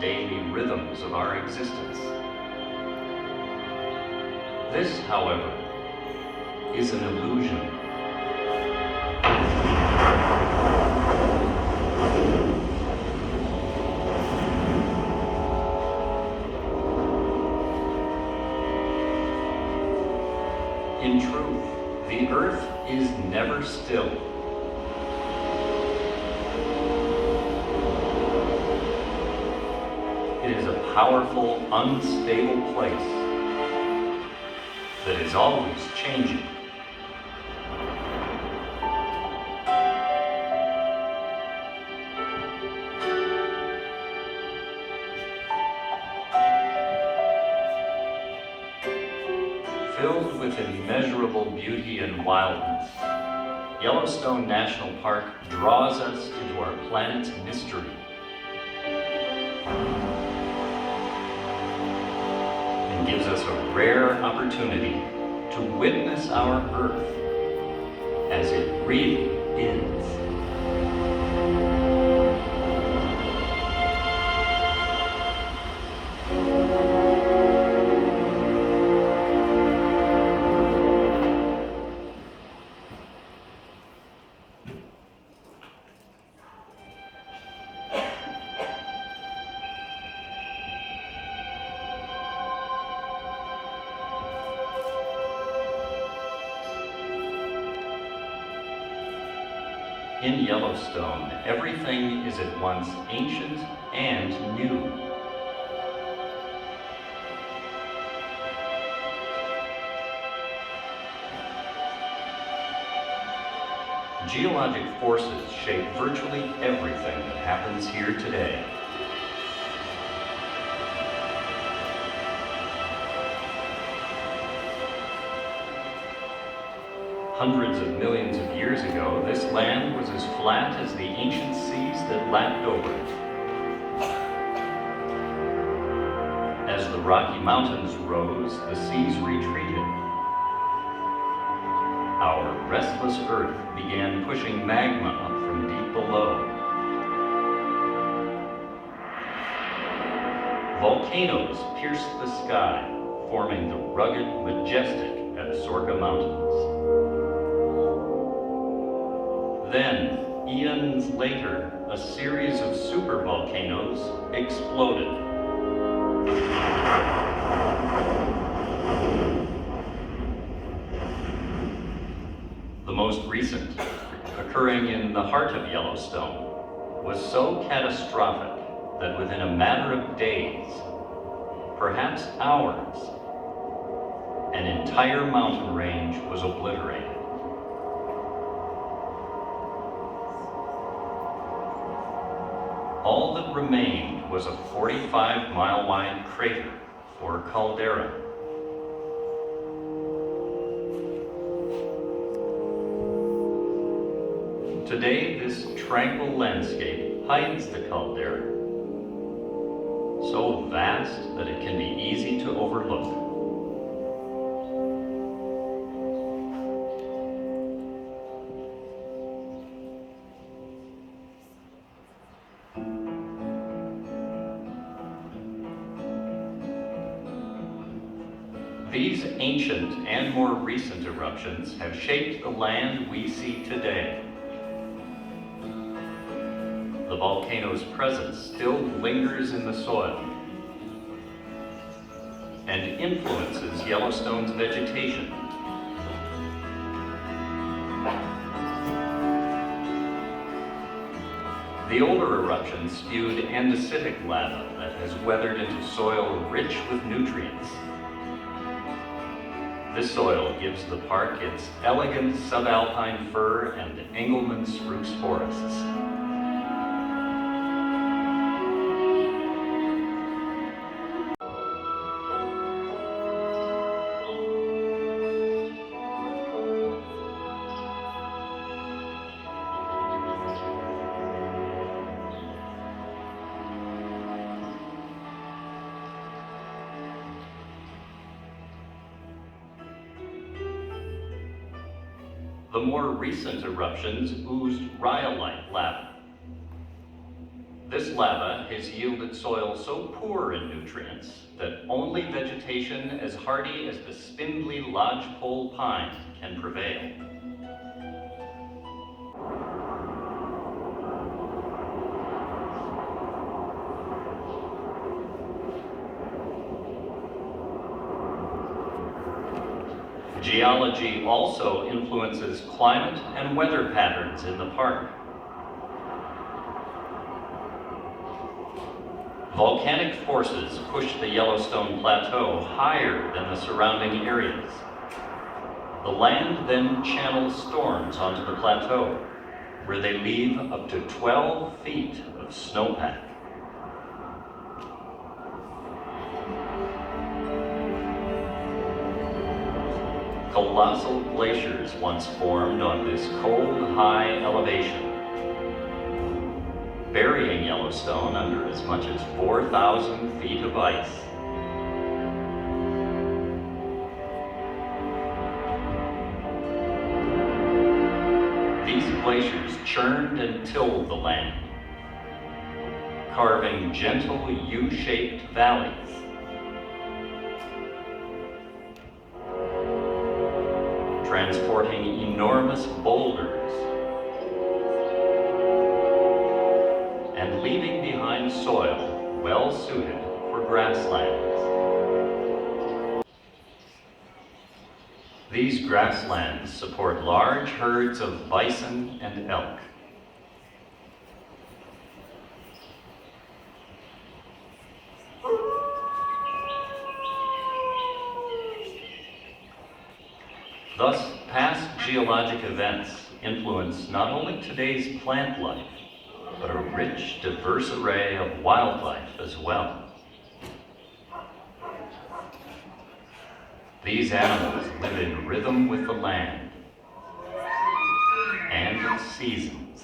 daily rhythms of our existence. This, however, is an illusion. In truth, the earth is never still. It is a powerful, unstable place that is always changing. Filled with immeasurable beauty and wildness, Yellowstone National Park draws us into our planet's mystery. And gives us a rare opportunity to witness our Earth as it really is. In Yellowstone, everything is at once ancient and new. Geologic forces shape virtually everything that happens here today. Hundreds of millions of years ago, this land was as flat as the ancient seas that lapped over it. As the Rocky Mountains rose, the seas retreated. Our restless Earth began pushing magma up from deep below. Volcanoes pierced the sky, forming the rugged, majestic Absaroka Mountains. Then, eons later, a series of supervolcanoes exploded. The most recent, occurring in the heart of Yellowstone, was so catastrophic that within a matter of days, perhaps hours, an entire mountain range was obliterated. All that remained was a 45-mile-wide crater, or caldera. Today, this tranquil landscape hides the caldera, so vast that it can be easy to overlook. These ancient and more recent eruptions have shaped the land we see today. The volcano's presence still lingers in the soil and influences Yellowstone's vegetation. The older eruptions spewed andesitic lava that has weathered into soil rich with nutrients. This soil gives the park its elegant subalpine fir and Engelmann spruce forests. The more recent eruptions oozed rhyolite lava. This lava has yielded soil so poor in nutrients that only vegetation as hardy as the spindly lodgepole pine can prevail. Geology also influences climate and weather patterns in the park. Volcanic forces push the Yellowstone Plateau higher than the surrounding areas. The land then channels storms onto the plateau, where they leave up to 12 feet of snowpack. Colossal glaciers once formed on this cold, high elevation, burying Yellowstone under as much as 4,000 feet of ice. These glaciers churned and tilled the land, carving gentle U-shaped valleys. Transporting enormous boulders and leaving behind soil well suited for grasslands. These grasslands support large herds of bison and elk. Thus, past geologic events influence not only today's plant life, but a rich, diverse array of wildlife as well. These animals live in rhythm with the land and its seasons.